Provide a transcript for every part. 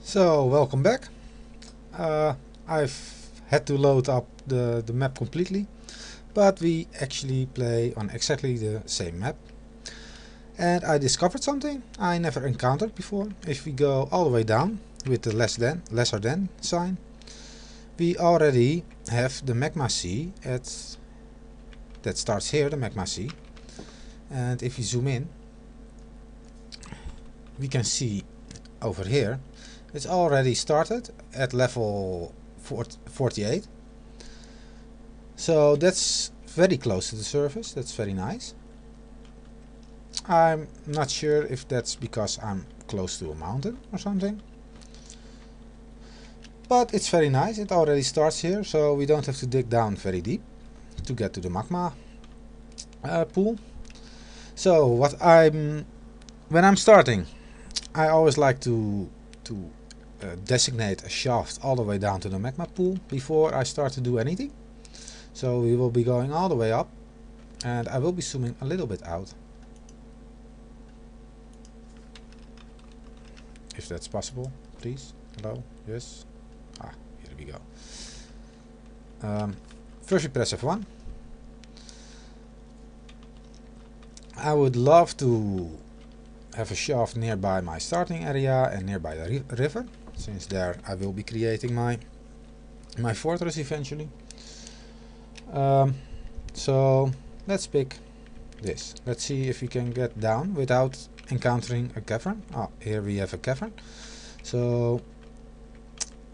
So, welcome back. I've had to load up the map completely, but we actually play on exactly the same map. And I discovered something I never encountered before. If we go all the way down with the lesser than sign, we already have the magma sea that starts here, the magma sea. And if you zoom in, we can see over here it's already started at level 48. So that's very close to the surface. That's very nice. I'm not sure if that's because I'm close to a mountain or something. But it's very nice. It already starts here, so we don't have to dig down very deep to get to the magma pool. So when I'm starting, I always like to designate a shaft all the way down to the magma pool before I start to do anything. So we will be going all the way up, and I will be zooming a little bit out, if that's possible. Please. Hello. Yes. Here we go. First we press F1. I would love to have a shaft nearby my starting area and nearby the river, since there I will be creating my fortress eventually. So let's pick this. Let's see if we can get down without encountering a cavern. Here we have a cavern. So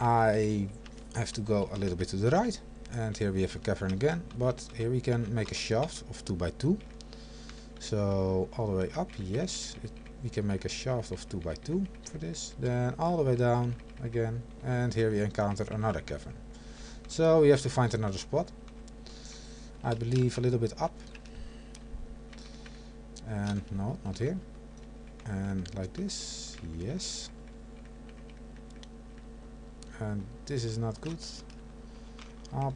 I have to go a little bit to the right, and here we have a cavern again, but here we can make a shaft of 2 by 2. So all the way up, yes, we can make a shaft of 2 by 2 for this, then all the way down again, and here we encounter another cavern. So we have to find another spot. I believe a little bit up, and no, not here, and like this, yes, and this is not good. Up,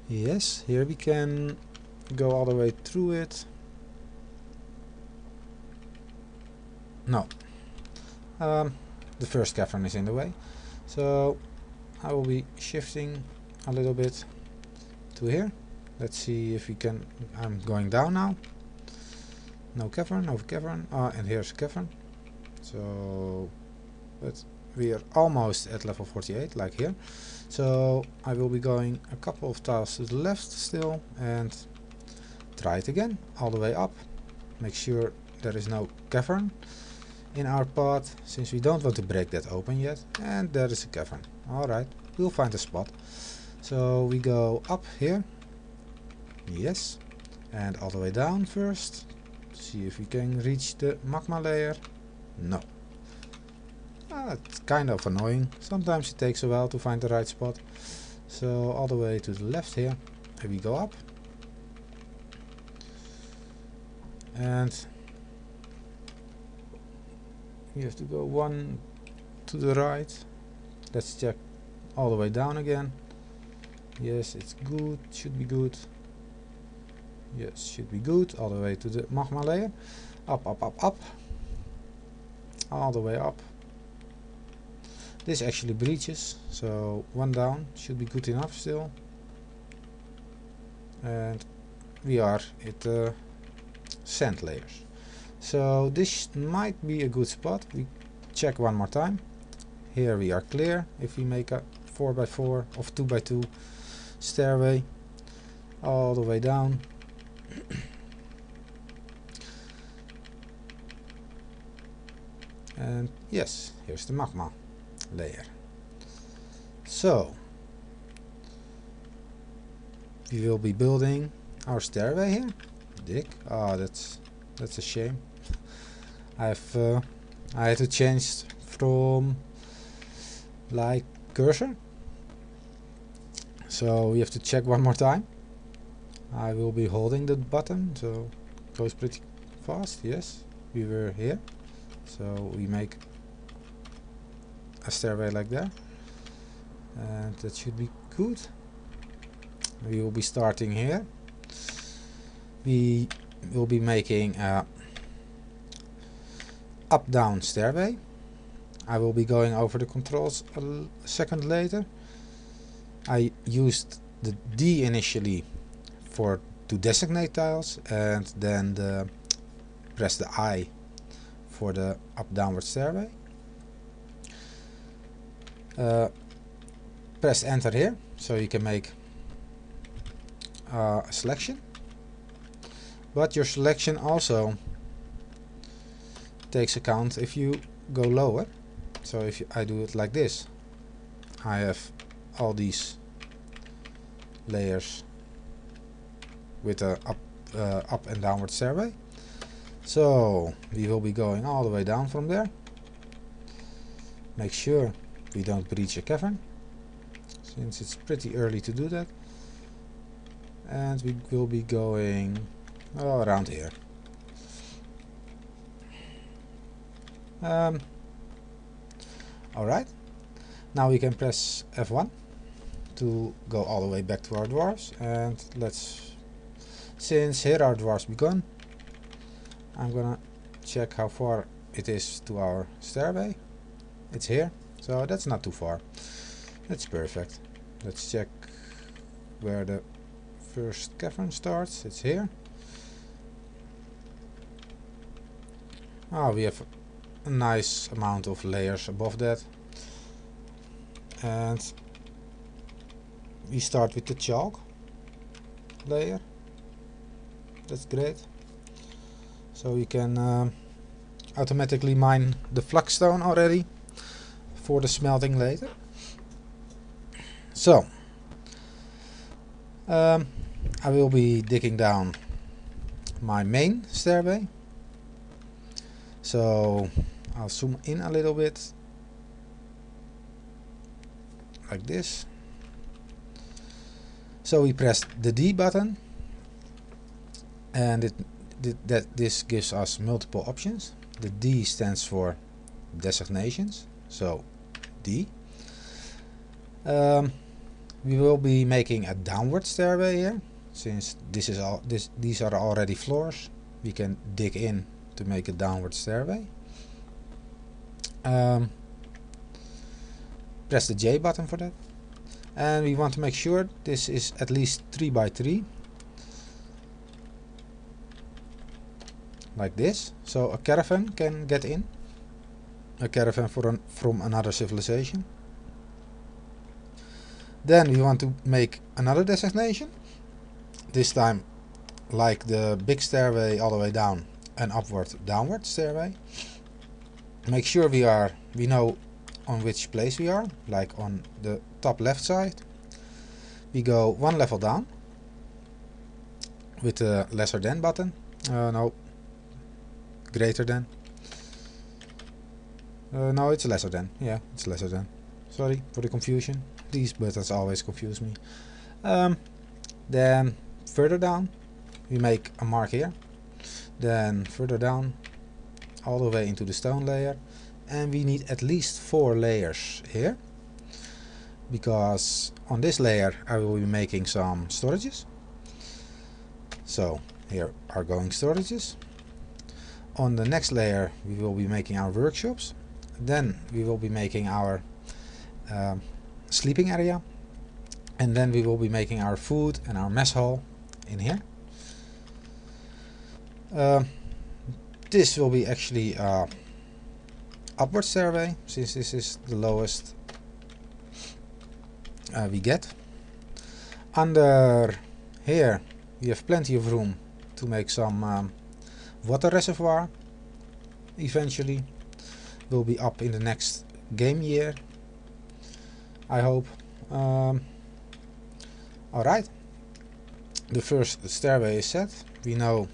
yes, here we can go all the way through it. No, the first cavern is in the way, so I will be shifting a little bit to here. Let's see if we can. I'm going down now. No cavern, no cavern. And here's a cavern. So, but we are almost at level 48, like here. So I will be going a couple of tiles to the left still, and try it again all the way up. Make sure there is no cavern in our path, since we don't want to break that open yet. And there is a cavern. Alright, we'll find a spot. So we go up here, yes, and all the way down first, see if we can reach the magma layer. No. It's kind of annoying. Sometimes it takes a while to find the right spot. So all the way to the left here, and we go up. And we have to go one to the right. Let's check all the way down again. Yes, it's good, should be good. Yes, should be good. All the way to the magma layer. Up, up, up, up. All the way up. This actually breaches, so one down should be good enough still. And we are at the sand layers. So this might be a good spot. We check one more time. Here we are clear. If we make a 4 by 4 of 2 by 2 stairway all the way down. And yes, here's the magma layer. So we will be building our stairway here. Dig. That's a shame. I had to change from like cursor. So we have to check one more time. I will be holding the button, so it goes pretty fast. Yes, we were here. So we make a stairway like that, and that should be good. We will be starting here. We will be making a up-down stairway. I will be going over the controls a second later. I used the D initially to designate tiles, and then press the I for the up-downward stairway. Press enter here so you can make a selection, but your selection also takes account if you go lower. So if I do it like this, I have all these layers with a up and downward stairway. So we will be going all the way down from there. Make sure we don't breach a cavern, since it's pretty early to do that. And we will be going around here. Alright, now we can press F1 to go all the way back to our dwarfs, and since here our dwarfs begun, I'm gonna check how far it is to our stairway. It's here, so that's not too far. That's perfect. Let's check where the first cavern starts. It's here. We have a nice amount of layers above that, and we start with the chalk layer. That's great. So we can automatically mine the flagstone already for the smelting later. So I will be digging down my main stairway. So I'll zoom in a little bit, like this. So we press the D button, and this gives us multiple options. The D stands for designations, so D. We will be making a downward stairway here, since these are already floors. We can dig in to make a downward stairway. Press the J button for that, and we want to make sure this is at least 3 by 3, like this, so a caravan can get in, a caravan from another civilization. Then we want to make another designation, this time like the big stairway all the way down, an upward downward stairway. Make sure we know on which place we are, like on the top left side. We go one level down with the lesser than button. No, greater than. No, it's lesser than. Yeah, it's lesser than. Sorry for the confusion. These buttons always confuse me. Then further down we make a mark here. Then further down all the way into the stone layer, and we need at least 4 layers here, because on this layer I will be making some storages. So here are going storages. On the next layer we will be making our workshops. Then we will be making our sleeping area, and then we will be making our food and our mess hall in here. This will be actually upward stairway, since this is the lowest we get. Under here we have plenty of room to make some water reservoir. Eventually will be up in the next game year, I hope. Alright, the first stairway is set. We know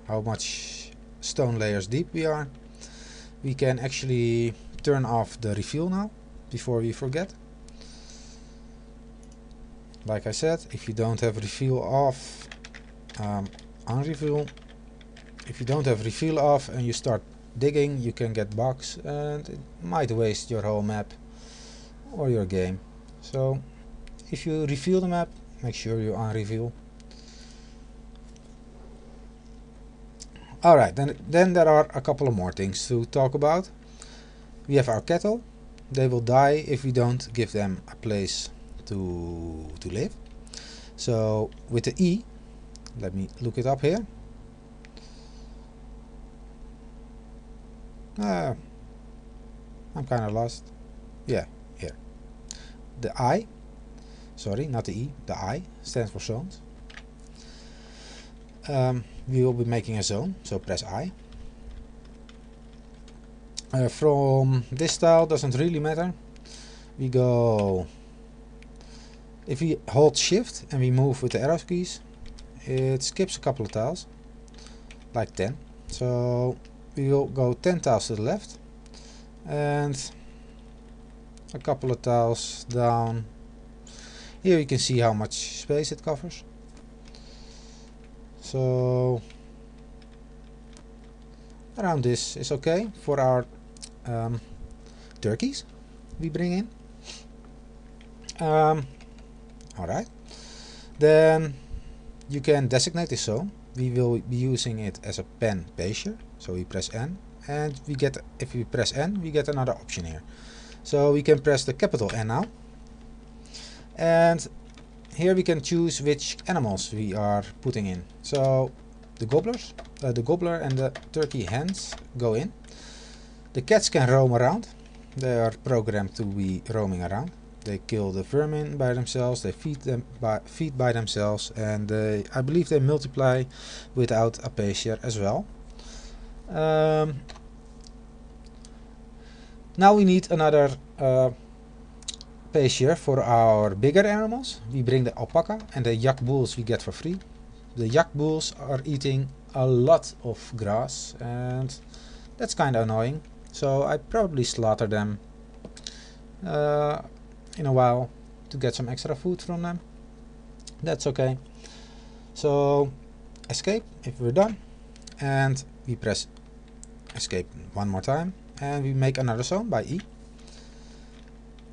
how much stone layers deep we are. We can actually turn off the reveal now, before we forget. Like I said, if you don't have reveal off, unreveal. If you don't have reveal off and you start digging, you can get bugs, and it might waste your whole map or your game. So if you reveal the map, make sure you unreveal. Alright, then there are a couple of more things to talk about. We have our cattle. They will die if we don't give them a place to live. So with the E, let me look it up here. I'm kind of lost. Yeah, here. The I, sorry, not the E, the I stands for zones. We will be making a zone, so press I. From this style doesn't really matter. We go, if we hold shift and we move with the arrow keys, it skips a couple of tiles, like 10. So we will go 10 tiles to the left and a couple of tiles down. Here you can see how much space it covers. So around this is okay for our turkeys we bring in. Alright, then you can designate this zone. We will be using it as a pen pasture, so we press N, and we get, if we press N, we get another option here. So we can press the capital N now, and here we can choose which animals we are putting in. So the gobblers, the gobbler and the turkey hens go in. The cats can roam around. They are programmed to be roaming around. They kill the vermin by themselves. They feed by themselves, and I believe they multiply without a pasture as well. Now we need another pasture for our bigger animals. We bring the alpaca and the yak bulls we get for free. The yak bulls are eating a lot of grass, and that's kind of annoying. So I probably slaughter them in a while to get some extra food from them. That's okay. So escape if we're done, and we press escape one more time, and we make another zone by E.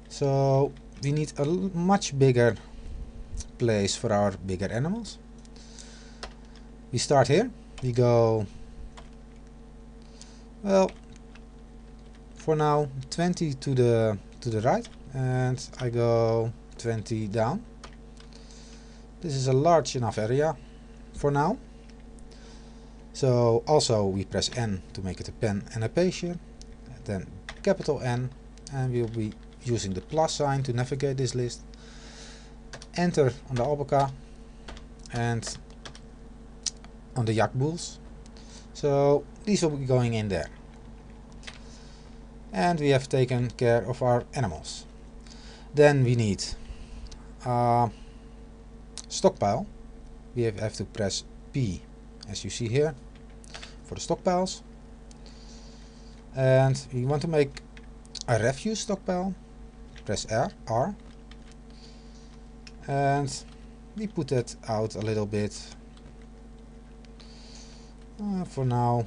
So we need a much bigger place for our bigger animals. We start here. We go, well, for now 20 to the right, and I go 20 down. This is a large enough area for now. So also we press N to make it a pen and a pasture, then capital N, and we'll be using the plus sign to navigate this list. Enter on the alpaca and on the yak bulls. So these will be going in there. And we have taken care of our animals. Then we need stockpile. We have to press P, as you see here, for the stockpiles. And we want to make a refuse stockpile. Press R. And we put that out a little bit. For now,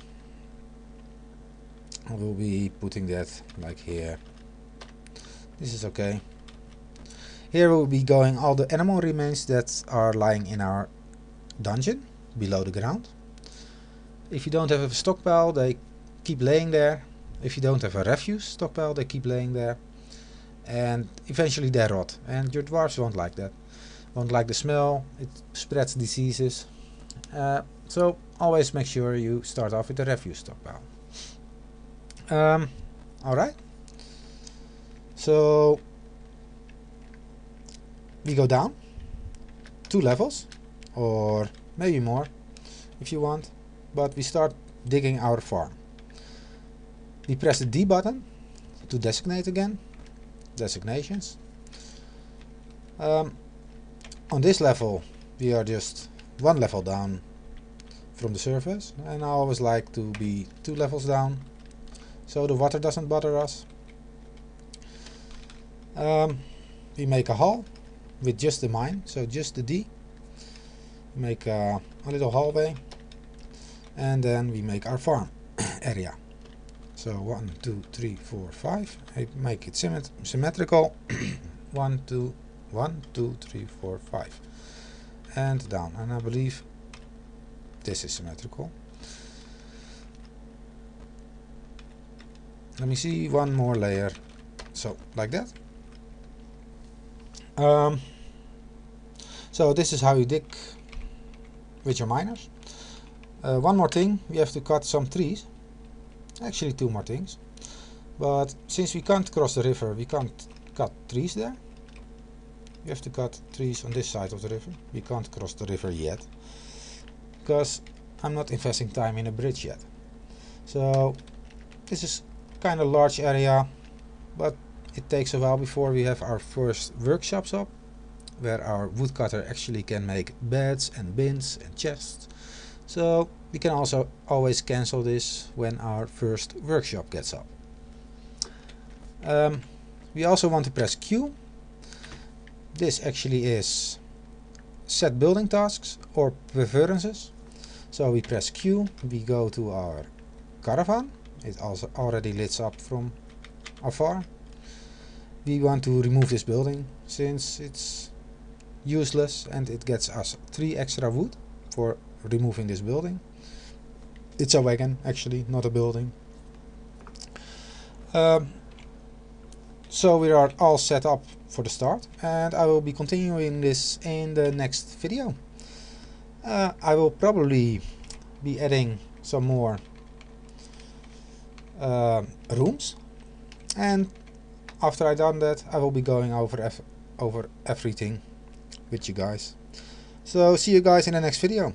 I will be putting that like here. This is okay. Here we'll be going all the animal remains that are lying in our dungeon below the ground. If you don't have a stockpile, they keep laying there. If you don't have a refuse stockpile, they keep laying there. And eventually they rot. And your dwarves won't like that. Won't like the smell. It spreads diseases. So always make sure you start off with a refuse stockpile. Alright, so we go down 2 levels, or maybe more if you want, but we start digging our farm. We press the D button to designate again, designations. On this level we are just 1 level down from the surface, and I always like to be 2 levels down, so the water doesn't bother us. We make a hall with just the mine, so just the D. We make a little hallway, and then we make our farm area. So 1, 2, 3, 4, 5. I make it symmetrical. 1, 2, 3, 4, 5, and down. And I believe this is symmetrical. let me see, one more layer, so like that. So this is how you dig with your miners. One more thing, we have to cut some trees, actually two more things, but since we can't cross the river, we can't cut trees there. We have to cut trees on this side of the river. We can't cross the river yet, because I'm not investing time in a bridge yet. So this is kind of large area, but it takes a while before we have our first workshops up, where our woodcutter actually can make beds and bins and chests. So we can also always cancel this when our first workshop gets up. We also want to press Q. This actually is set building tasks or preferences. So we press Q, we go to our caravan. It also already lights up from afar. We want to remove this building since it's useless, and it gets us 3 extra wood for removing this building. It's a wagon actually, not a building. So we are all set up for the start, and I will be continuing this in the next video. I will probably be adding some more rooms, and after I've done that, I will be going over everything with you guys. So see you guys in the next video.